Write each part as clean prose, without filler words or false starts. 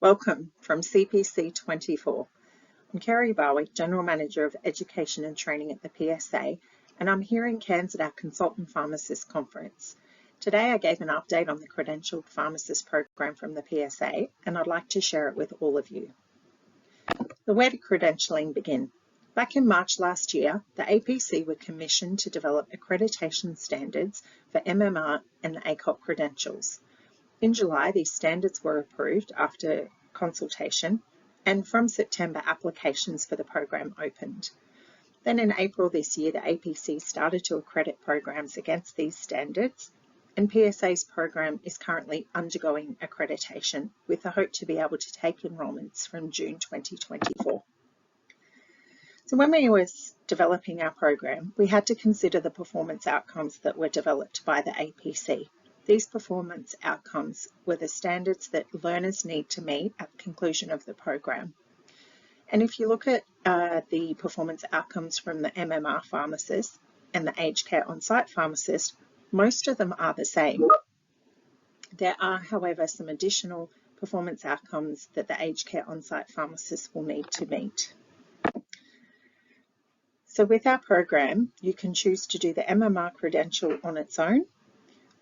Welcome from CPC24. I'm Kerri Barwick, General Manager of Education and Training at the PSA, and I'm here in Cairns at our Consultant Pharmacist Conference. Today I gave an update on the Credentialed Pharmacist program from the PSA, and I'd like to share it with all of you. So where did credentialing begin? Back in March last year, the APC were commissioned to develop accreditation standards for MMR and the ACOP credentials. In July, these standards were approved after consultation, and from September, applications for the program opened. Then in April this year, the APC started to accredit programs against these standards, and PSA's program is currently undergoing accreditation with the hope to be able to take enrolments from June 2024. So when we were developing our program, we had to consider the performance outcomes that were developed by the APC. These performance outcomes were the standards that learners need to meet at the conclusion of the program. And if you look at the performance outcomes from the MMR pharmacist and the aged care on-site pharmacist, most of them are the same. There are, however, some additional performance outcomes that the aged care on-site pharmacist will need to meet. So with our program, you can choose to do the MMR credential on its own,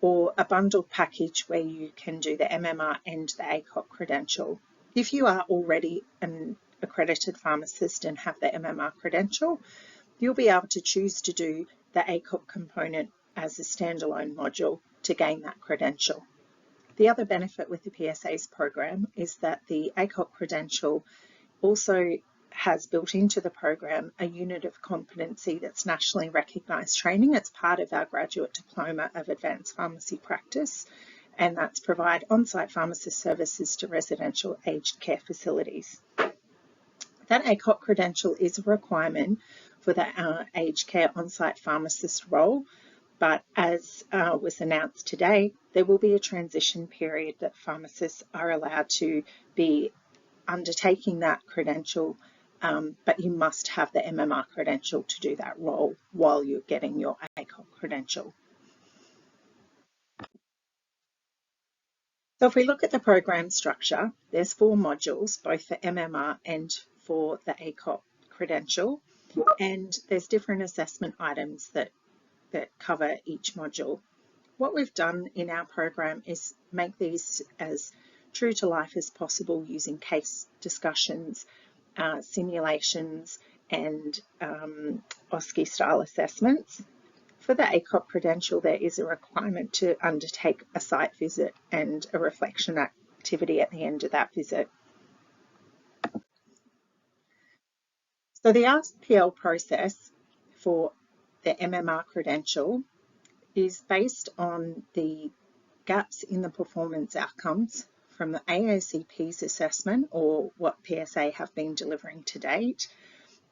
or a bundled package where you can do the MMR and the ACOP credential. If you are already an accredited pharmacist and have the MMR credential, you'll be able to choose to do the ACOP component as a standalone module to gain that credential. The other benefit with the PSA's program is that the ACOP credential also has built into the program a unit of competency that's nationally recognised training. It's part of our graduate diploma of advanced pharmacy practice, and that's provide on-site pharmacist services to residential aged care facilities. That ACOP credential is a requirement for the aged care on-site pharmacist role, but as was announced today, there will be a transition period that pharmacists are allowed to be undertaking that credential, but you must have the MMR credential to do that role while you're getting your ACOP credential. So if we look at the program structure, there's 4 modules, both for MMR and for the ACOP credential, and there's different assessment items that cover each module. What we've done in our program is make these as true to life as possible using case discussions, simulations and OSCE style assessments. For the ACOP credential, there is a requirement to undertake a site visit and a reflection activity at the end of that visit. So the RPL process for the MMR credential is based on the gaps in the performance outcomes from the AACP's assessment, or what PSA have been delivering to date,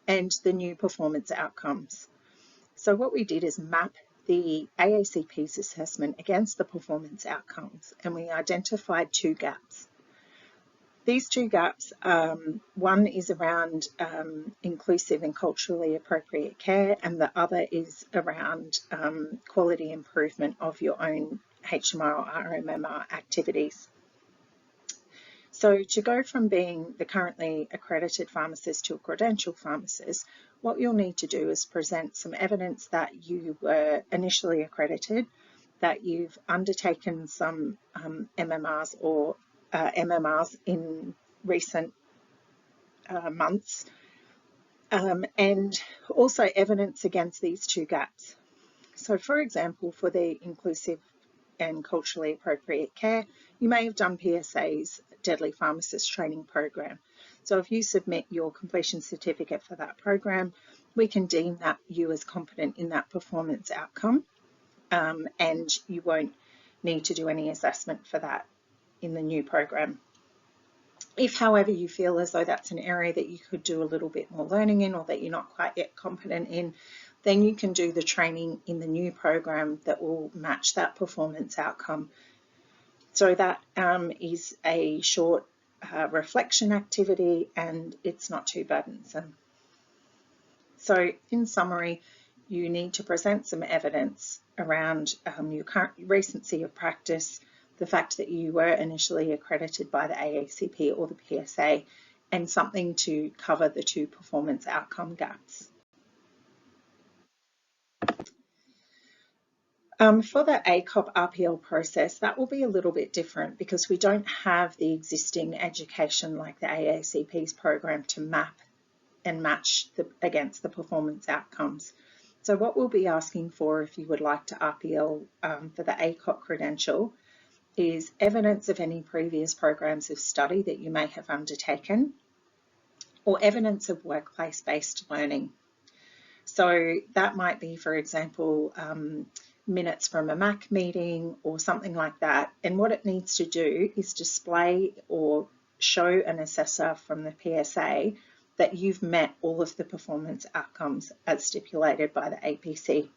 and the new performance outcomes. So what we did is map the AACP's assessment against the performance outcomes, and we identified 2 gaps. These 2 gaps, one is around inclusive and culturally appropriate care, and the other is around quality improvement of your own HMR or RMMR activities. So to go from being the currently accredited pharmacist to a credential pharmacist, what you'll need to do is present some evidence that you were initially accredited, that you've undertaken some MMRs or MMRs in recent months, and also evidence against these 2 gaps. So for example, for the inclusive and culturally appropriate care, you may have done PSA's Deadly Pharmacist Training Program. So if you submit your completion certificate for that program, we can deem that you as competent in that performance outcome, and you won't need to do any assessment for that in the new program. If, however, you feel as though that's an area that you could do a little bit more learning in, or that you're not quite yet competent in, then you can do the training in the new program that will match that performance outcome. So that is a short reflection activity, and it's not too burdensome. So in summary, you need to present some evidence around your current recency of practice, the fact that you were initially accredited by the AACP or the PSA, and something to cover the 2 performance outcome gaps. For the ACOP RPL process, that will be a little bit different because we don't have the existing education like the AACP's program to map and match against the performance outcomes. So what we'll be asking for if you would like to RPL for the ACOP credential is evidence of any previous programs of study that you may have undertaken, or evidence of workplace-based learning. So that might be, for example, minutes from a MAC meeting or something like that. And what it needs to do is display or show an assessor from the PSA that you've met all of the performance outcomes as stipulated by the APC.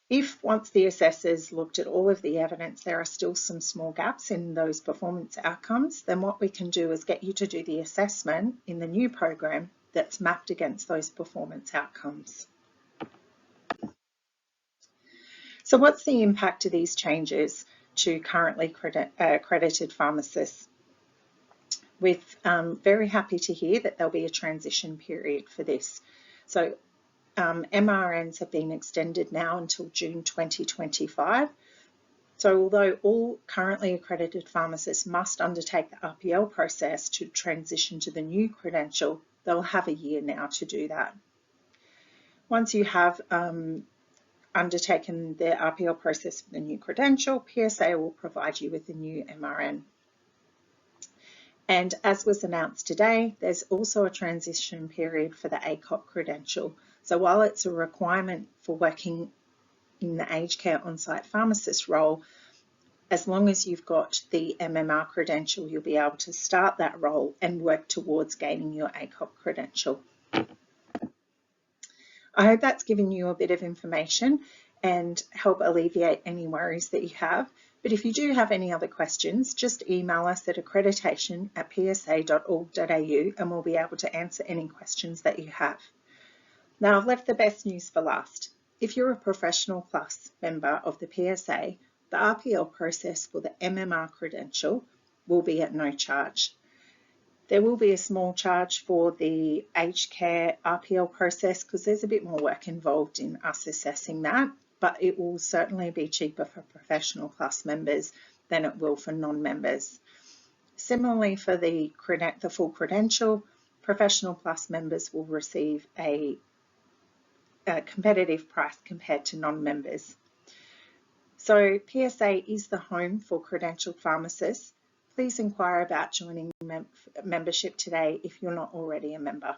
If once the assessors looked at all of the evidence, there are still some small gaps in those performance outcomes, then what we can do is get you to do the assessment in the new program that's mapped against those performance outcomes. So what's the impact of these changes to currently accredited pharmacists? We're very happy to hear that there'll be a transition period for this. So MRNs have been extended now until June 2025. So although all currently accredited pharmacists must undertake the RPL process to transition to the new credential, they'll have a year now to do that. Once you have undertaken the RPL process for the new credential, PSA will provide you with the new MRN. And as was announced today, there's also a transition period for the ACOP credential. So while it's a requirement for working in the aged care on-site pharmacist role, as long as you've got the MMR credential, you'll be able to start that role and work towards gaining your ACOP credential. I hope that's given you a bit of information and help alleviate any worries that you have. But if you do have any other questions, just email us at accreditation@psa.org.au and we'll be able to answer any questions that you have. Now, I've left the best news for last. If you're a Professional Plus member of the PSA, the RPL process for the MMR credential will be at no charge. There will be a small charge for the aged care RPL process because there's a bit more work involved in us assessing that, but it will certainly be cheaper for Professional Plus members than it will for non-members. Similarly, for the full credential, Professional Plus members will receive a competitive price compared to non-members. So PSA is the home for credentialed pharmacists. Please inquire about joining membership today if you're not already a member.